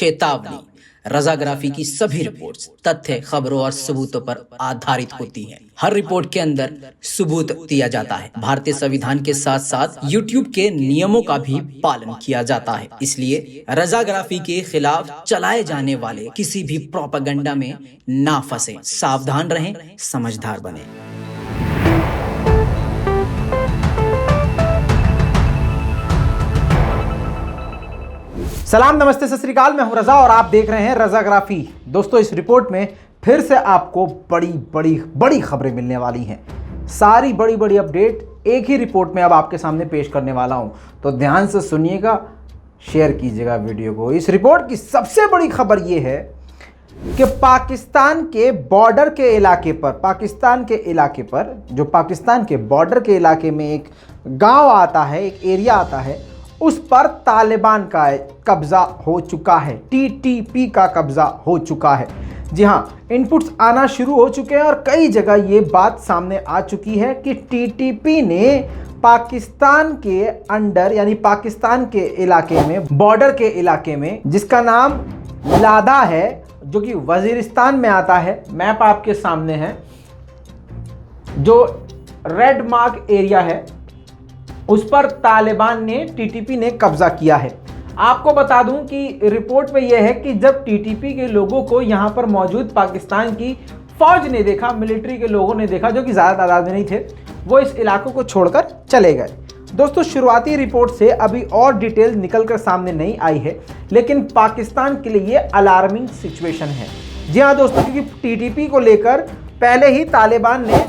चेतावनी, रजाग्राफी की सभी रिपोर्ट्स तथ्य, खबरों और सबूतों पर आधारित होती हैं। हर रिपोर्ट के अंदर सबूत दिया जाता है। भारतीय संविधान के साथ साथ यूट्यूब के नियमों का भी पालन किया जाता है। इसलिए रजाग्राफी के खिलाफ चलाए जाने वाले किसी भी प्रोपेगेंडा में ना फंसे। सावधान रहें, समझदार बने। सलाम, नमस्ते, सत श्री अकाल। मैं हूं रजा और आप देख रहे हैं रजाग्राफी। दोस्तों, इस रिपोर्ट में फिर से आपको बड़ी खबरें मिलने वाली हैं। सारी बड़ी अपडेट एक ही रिपोर्ट में अब आपके सामने पेश करने वाला हूं, तो ध्यान से सुनिएगा, शेयर कीजिएगा वीडियो को। इस रिपोर्ट की सबसे बड़ी खबर यह है कि पाकिस्तान के बॉर्डर के इलाके पर, जो पाकिस्तान के बॉर्डर के इलाके में एक गांव आता है, एक एरिया आता है, उस पर तालिबान का कब्जा हो चुका है। टीटीपी का कब्जा हो चुका है। जी हां, इनपुट्स आना शुरू हो चुके हैं और कई जगह ये बात सामने आ चुकी है कि टीटीपी ने पाकिस्तान के अंडर, यानी पाकिस्तान के इलाके में, बॉर्डर के इलाके में, जिसका नाम लादा है, जो कि वजीरिस्तान में आता है, मैप आपके सामने है, जो रेड मार्क एरिया है, उस पर तालिबान ने, टीटीपी ने कब्जा किया है। आपको बता दूं कि रिपोर्ट में यह है कि जब टीटीपी के लोगों को यहां पर मौजूद पाकिस्तान की फौज ने देखा, मिलिट्री के लोगों ने देखा, जो कि ज़्यादा तादाद में नहीं थे, वो इस इलाकों को छोड़कर चले गए। दोस्तों, शुरुआती रिपोर्ट से अभी और डिटेल निकल कर सामने नहीं आई है, लेकिन पाकिस्तान के लिए ये अलार्मिंग सिचुएशन है। जी हाँ दोस्तों, क्योंकि टीटीपी को लेकर पहले ही तालिबान ने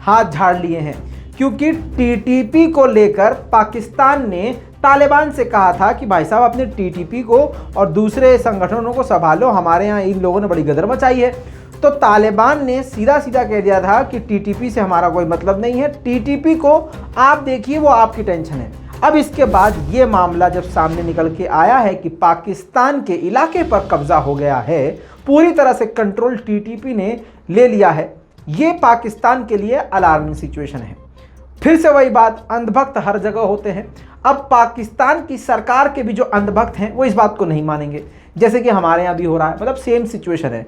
हाथ झाड़ लिए हैं, क्योंकि टीटीपी को लेकर पाकिस्तान ने तालिबान से कहा था कि भाई साहब, अपने टीटीपी को और दूसरे संगठनों को संभालो, हमारे यहाँ इन लोगों ने बड़ी गदर मचाई है। तो तालिबान ने सीधा कह दिया था कि टीटीपी से हमारा कोई मतलब नहीं है, टीटीपी को आप देखिए, वो आपकी टेंशन है। अब इसके बाद ये मामला जब सामने निकल के आया है कि पाकिस्तान के इलाके पर कब्जा हो गया है, पूरी तरह से कंट्रोल टीटीपी ने ले लिया है, ये पाकिस्तान के लिए अलार्मिंग सिचुएशन है। फिर से वही बात, अंधभक्त हर जगह होते हैं। अब पाकिस्तान की सरकार के भी जो अंधभक्त हैं वो इस बात को नहीं मानेंगे, जैसे कि हमारे यहाँ भी हो रहा है। मतलब सेम सिचुएशन है।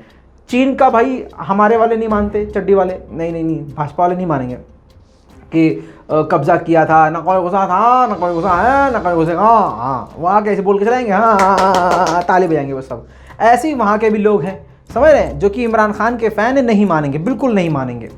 चीन का भाई हमारे वाले नहीं मानते, चड्डी वाले, नहीं, भाजपा वाले नहीं मानेंगे कि कब्जा किया था, ना कोई गुस्सा था, ना कोई गुस्सा है, ना कोई घुसेगा, हाँ, वहाँ कैसे बोल के चलाएंगे, हाँ, ताली बजाएंगे वो सब। ऐसे ही वहाँ के भी लोग हैं, समझ रहे हैं, जो कि इमरान खान के फ़ैन है, नहीं मानेंगे, बिल्कुल नहीं मानेंगे।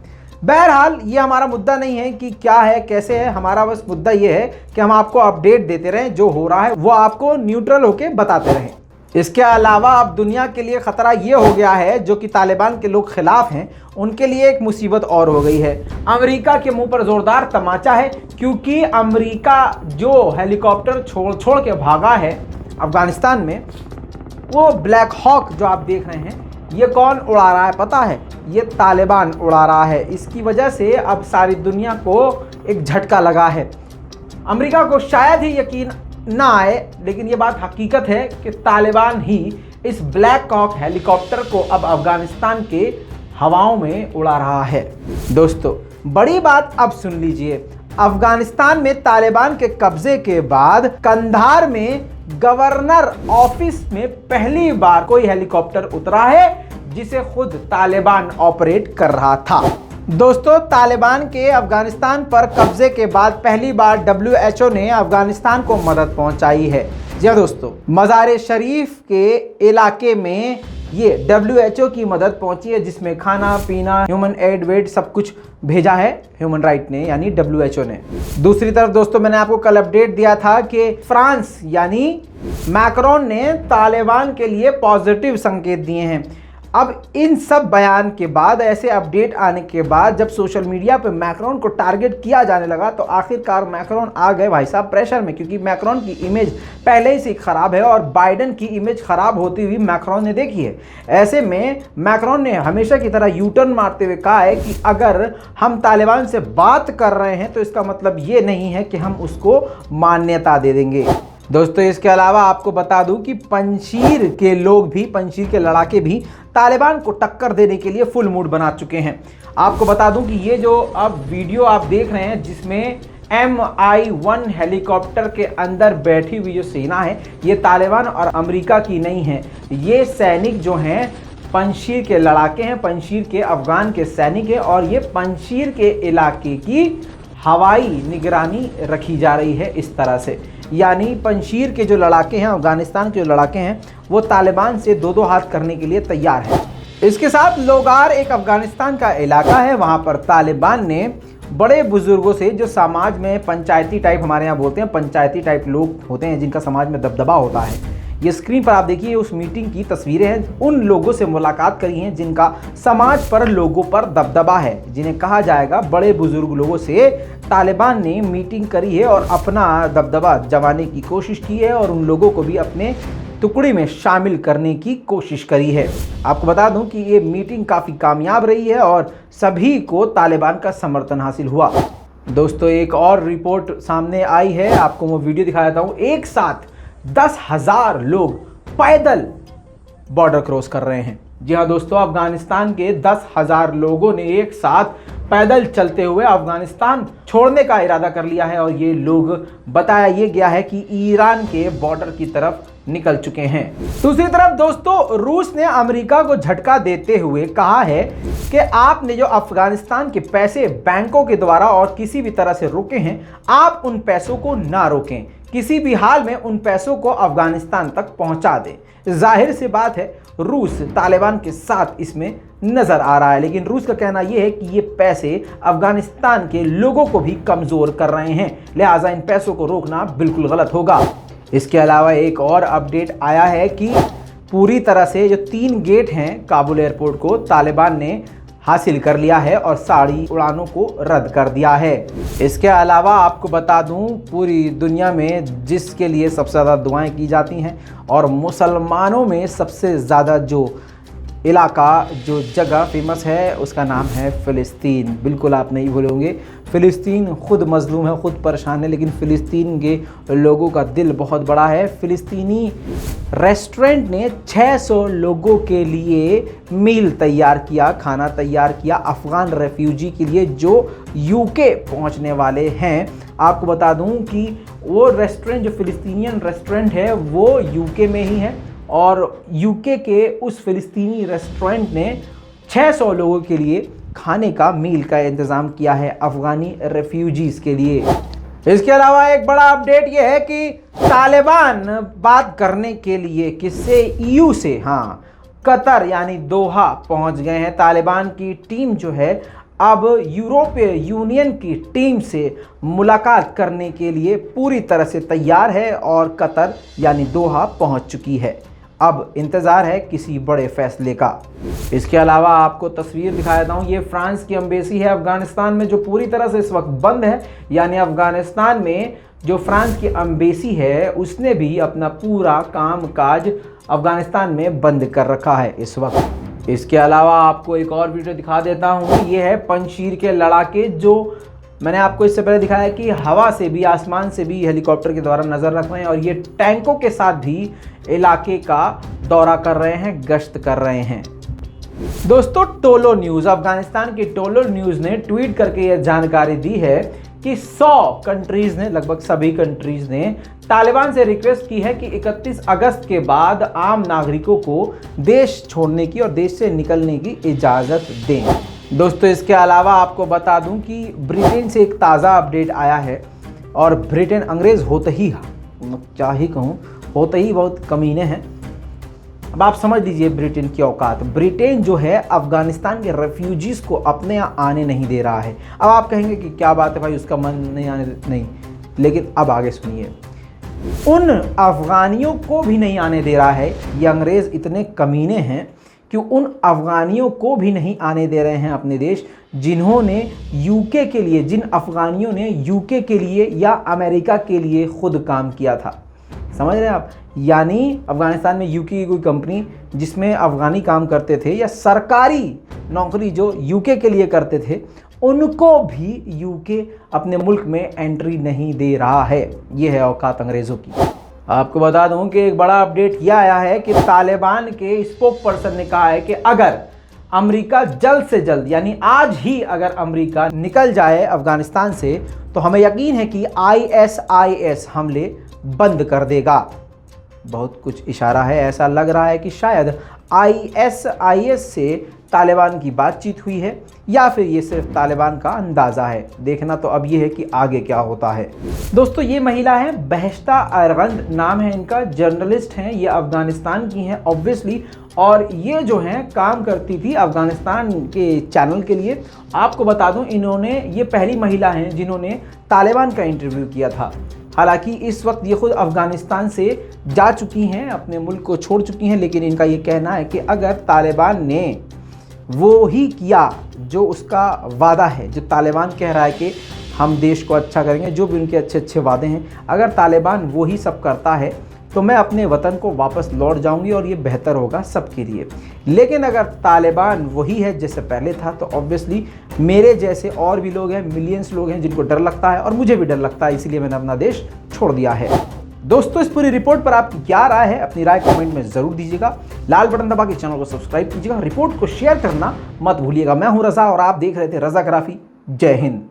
बहरहाल ये हमारा मुद्दा नहीं है कि क्या है, कैसे है, हमारा बस मुद्दा ये है कि हम आपको अपडेट देते रहें, जो हो रहा है वो आपको न्यूट्रल होके बताते रहें। इसके अलावा अब दुनिया के लिए ख़तरा ये हो गया है, जो कि तालिबान के लोग खिलाफ हैं, उनके लिए एक मुसीबत और हो गई है। अमेरिका के मुंह पर ज़ोरदार तमाचा है, क्योंकि अमेरिका जो हेलीकॉप्टर छोड़ के भागा है अफ़गानिस्तान में, वो ब्लैक हॉक जो आप देख रहे हैं, ये कौन उड़ा रहा है पता है? ये तालिबान उड़ा रहा है। इसकी वजह से अब सारी दुनिया को एक झटका लगा है। अमेरिका को शायद ही यकीन ना आए, लेकिन ये बात हकीकत है कि तालिबान ही इस ब्लैक हॉक हेलीकॉप्टर को अब अफगानिस्तान के हवाओं में उड़ा रहा है। दोस्तों, बड़ी बात अब सुन लीजिए। अफगानिस्तान में तालिबान के कब्जे के बाद कंधार में गवर्नर ऑफिस में पहली बार कोई हेलीकॉप्टर उतरा है, जिसे खुद तालिबान ऑपरेट कर रहा था। दोस्तों, तालिबान के अफगानिस्तान पर कब्जे के बाद पहली बार WHO ने अफगानिस्तान को मदद पहुंचाई है। जी हाँ दोस्तों, मज़ार शरीफ के इलाके में ये WHO की मदद पहुंची है, जिसमें खाना पीना, ह्यूमन एड वेड सब कुछ भेजा है ह्यूमन राइट ने, यानी WHO ने। दूसरी तरफ दोस्तों, मैंने आपको कल अपडेट दिया था कि फ्रांस यानी मैक्रोन ने तालिबान के लिए पॉजिटिव संकेत दिए हैं। अब इन सब बयान के बाद, ऐसे अपडेट आने के बाद, जब सोशल मीडिया पे मैक्रोन को टारगेट किया जाने लगा, तो आखिरकार मैक्रोन आ गए भाई साहब प्रेशर में, क्योंकि मैक्रोन की इमेज पहले ही से खराब है और बाइडेन की इमेज खराब होती हुई मैक्रोन ने देखी है। ऐसे में मैक्रोन ने हमेशा की तरह यूटर्न मारते हुए कहा है कि अगर हम तालिबान से बात कर रहे हैं तो इसका मतलब ये नहीं है कि हम उसको मान्यता दे देंगे। दोस्तों, इसके अलावा आपको बता दूं कि पंशीर के लोग भी, पंशीर के लड़ाके भी तालिबान को टक्कर देने के लिए फुल मूड बना चुके हैं। आपको बता दूं कि ये जो अब वीडियो आप देख रहे हैं, जिसमें MI-1 हेलीकॉप्टर के अंदर बैठी हुई जो सेना है ये तालिबान और अमेरिका की नहीं है। ये सैनिक जो हैं पंजशीर के लड़ाके हैं, पंजशीर के अफगान के सैनिक हैं और ये पंजशीर के इलाके की हवाई निगरानी रखी जा रही है इस तरह से। यानी पंजशीर के जो लड़ाके हैं, अफगानिस्तान के जो लड़ाके हैं, वो तालिबान से दो दो हाथ करने के लिए तैयार है। इसके साथ लोगार एक अफगानिस्तान का इलाका है, वहाँ पर तालिबान ने बड़े बुजुर्गों से, जो समाज में पंचायती टाइप, हमारे यहाँ बोलते हैं पंचायती टाइप लोग होते हैं जिनका समाज में दबदबा होता है, ये स्क्रीन पर आप देखिए उस मीटिंग की तस्वीरें हैं। उन लोगों से मुलाकात करी है जिनका समाज पर, लोगों पर दबदबा है, जिन्हें कहा जाएगा बड़े बुजुर्ग लोगों से तालिबान ने मीटिंग करी है और अपना दबदबा जमाने की कोशिश की है और उन लोगों को भी अपने टुकड़ी में शामिल करने की कोशिश करी है। आपको बता दूं कि ये मीटिंग काफ़ी कामयाब रही है और सभी को तालिबान का समर्थन हासिल हुआ। दोस्तों एक और रिपोर्ट सामने आई है, आपको वो वीडियो दिखा देता हूँ। एक साथ 10,000 लोग पैदल बॉर्डर क्रॉस कर रहे हैं। जी हाँ दोस्तों, अफगानिस्तान के 10,000 लोगों ने एक साथ पैदल चलते हुए अफगानिस्तान छोड़ने का इरादा कर लिया है और ये लोग, बताया ये गया है कि ईरान के बॉर्डर की तरफ निकल चुके हैं। दूसरी तरफ दोस्तों, रूस ने अमेरिका को झटका देते हुए कहा है कि आपने जो अफगानिस्तान के पैसे बैंकों के द्वारा और किसी भी तरह से रोके हैं, आप उन पैसों को ना रोकें, किसी भी हाल में उन पैसों को अफगानिस्तान तक पहुंचा दें। जाहिर सी बात है रूस तालिबान के साथ इसमें नजर आ रहा है, लेकिन रूस का कहना यह है कि ये पैसे अफगानिस्तान के लोगों को भी कमजोर कर रहे हैं, लिहाजा इन पैसों को रोकना बिल्कुल गलत होगा। इसके अलावा एक और अपडेट आया है कि पूरी तरह से जो 3 गेट हैं काबुल एयरपोर्ट को तालिबान ने हासिल कर लिया है और सारी उड़ानों को रद्द कर दिया है। इसके अलावा आपको बता दूं, पूरी दुनिया में जिसके लिए सबसे ज़्यादा दुआएं की जाती हैं और मुसलमानों में सबसे ज़्यादा जो इलाका, जो जगह फेमस है, उसका नाम है फ़िलिस्तीन। बिल्कुल आप नहीं भूलोगे, फ़िलिस्तीन खुद मजलूम है, खुद परेशान है, लेकिन फ़िलिस्तीन के लोगों का दिल बहुत बड़ा है। फ़िलिस्तीनी रेस्टोरेंट ने 600 लोगों के लिए मील तैयार किया, खाना तैयार किया अफ़गान रेफ्यूजी के लिए जो यूके पहुंचने वाले हैं। आपको बता दूं कि वो रेस्टोरेंट, जो फ़िलिस्तीनियन रेस्टोरेंट है, वो यूके में ही है और यूके के उस फ़िलिस्तीनी रेस्टोरेंट ने 600 लोगों के लिए खाने का मील का इंतज़ाम किया है अफ़गानी रेफ्यूजीज़ के लिए। इसके अलावा एक बड़ा अपडेट ये है कि तालिबान बात करने के लिए किससे, EU से, हाँ, कतर यानी दोहा पहुंच गए हैं। तालिबान की टीम जो है अब यूरोपीय यूनियन की टीम से मुलाकात करने के लिए पूरी तरह से तैयार है और कतर यानी दोहा पहुंच चुकी है। अब इंतज़ार है किसी बड़े फैसले का। इसके अलावा आपको तस्वीर दिखा देता हूँ, ये फ्रांस की एम्बेसी है अफ़गानिस्तान में, जो पूरी तरह से इस वक्त बंद है। यानी अफ़गानिस्तान में जो फ्रांस की एम्बेसी है उसने भी अपना पूरा काम काज अफ़गानिस्तान में बंद कर रखा है इस वक्त। इसके अलावा आपको एक और वीडियो दिखा देता हूँ, ये है पंजशीर के लड़ाके, जो मैंने आपको इससे पहले दिखाया कि हवा से भी, आसमान से भी हेलीकॉप्टर के द्वारा नज़र रख रहे हैं और ये टैंकों के साथ भी इलाके का दौरा कर रहे हैं, गश्त कर रहे हैं। दोस्तों टोलो न्यूज़, अफगानिस्तान की टोलो न्यूज़ ने ट्वीट करके यह जानकारी दी है कि 100 कंट्रीज़ ने, लगभग सभी कंट्रीज़ ने तालिबान से रिक्वेस्ट की है कि 31 अगस्त के बाद आम नागरिकों को देश छोड़ने की और देश से निकलने की इजाज़त दें। दोस्तों इसके अलावा आपको बता दूं कि ब्रिटेन से एक ताज़ा अपडेट आया है और ब्रिटेन अंग्रेज़ होते ही, क्या ही कहूँ, होते ही बहुत कमीने हैं। अब आप समझ लीजिए ब्रिटेन की औकात। ब्रिटेन जो है अफ़गानिस्तान के रेफ्यूजीज़ को अपने यहाँ आने नहीं दे रहा है। अब आप कहेंगे कि क्या बात है भाई, उसका मन नहीं आने, नहीं, लेकिन अब आगे सुनिए, उन अफ़गानियों को भी नहीं आने दे रहा है। ये अंग्रेज़ इतने कमीने हैं कि उन अफ़गानियों को भी नहीं आने दे रहे हैं अपने देश, जिन्होंने यूके के लिए, जिन अफ़गानियों ने यूके के लिए या अमेरिका के लिए खुद काम किया था। समझ रहे हैं आप? यानी अफ़गानिस्तान में यूके की कोई कंपनी जिसमें अफ़गानी काम करते थे या सरकारी नौकरी जो यूके के लिए करते थे, उनको भी यूके अपने मुल्क में एंट्री नहीं दे रहा है। ये है औकात अंग्रेज़ों की। आपको बता दूं कि एक बड़ा अपडेट यह आया है कि तालिबान के स्पोक पर्सन ने कहा है कि अगर अमेरिका जल्द से जल्द, यानी आज ही अगर अमेरिका निकल जाए अफ़गानिस्तान से, तो हमें यकीन है कि ISIS हमले बंद कर देगा। बहुत कुछ इशारा है, ऐसा लग रहा है कि शायद ISIS से तालिबान की बातचीत हुई है या फिर ये सिर्फ तालिबान का अंदाज़ा है। देखना तो अब ये है कि आगे क्या होता है। दोस्तों ये महिला है बेहश्ता अरगंद नाम है इनका, जर्नलिस्ट हैं, ये अफ़गानिस्तान की हैं ऑब्वियसली, और ये जो हैं काम करती थी अफ़गानिस्तान के चैनल के लिए। आपको बता दूं इन्होंने, ये पहली महिला हैं जिन्होंने तालिबान का इंटरव्यू किया था। हालांकि इस वक्त ये खुद अफ़गानिस्तान से जा चुकी हैं, अपने मुल्क को छोड़ चुकी हैं, लेकिन इनका ये कहना है कि अगर तालिबान ने वो ही किया जो उसका वादा है, जो तालिबान कह रहा है कि हम देश को अच्छा करेंगे, जो भी उनके अच्छे अच्छे वादे हैं, अगर तालिबान वो ही सब करता है तो मैं अपने वतन को वापस लौट जाऊंगी और ये बेहतर होगा सबके लिए। लेकिन अगर तालिबान वही है जैसे पहले था तो ऑब्वियसली मेरे जैसे और भी लोग हैं, मिलियंस लोग हैं जिनको डर लगता है, और मुझे भी डर लगता है, इसीलिए मैंने अपना देश छोड़ दिया है। दोस्तों इस पूरी रिपोर्ट पर आपकी क्या राय है, अपनी राय कमेंट में ज़रूर दीजिएगा। लाल बटन दबा के चैनल को सब्सक्राइब कीजिएगा, रिपोर्ट को शेयर करना मत भूलिएगा। मैं हूं रज़ा और आप देख रहे थे रज़ाग्राफी। जय हिंद।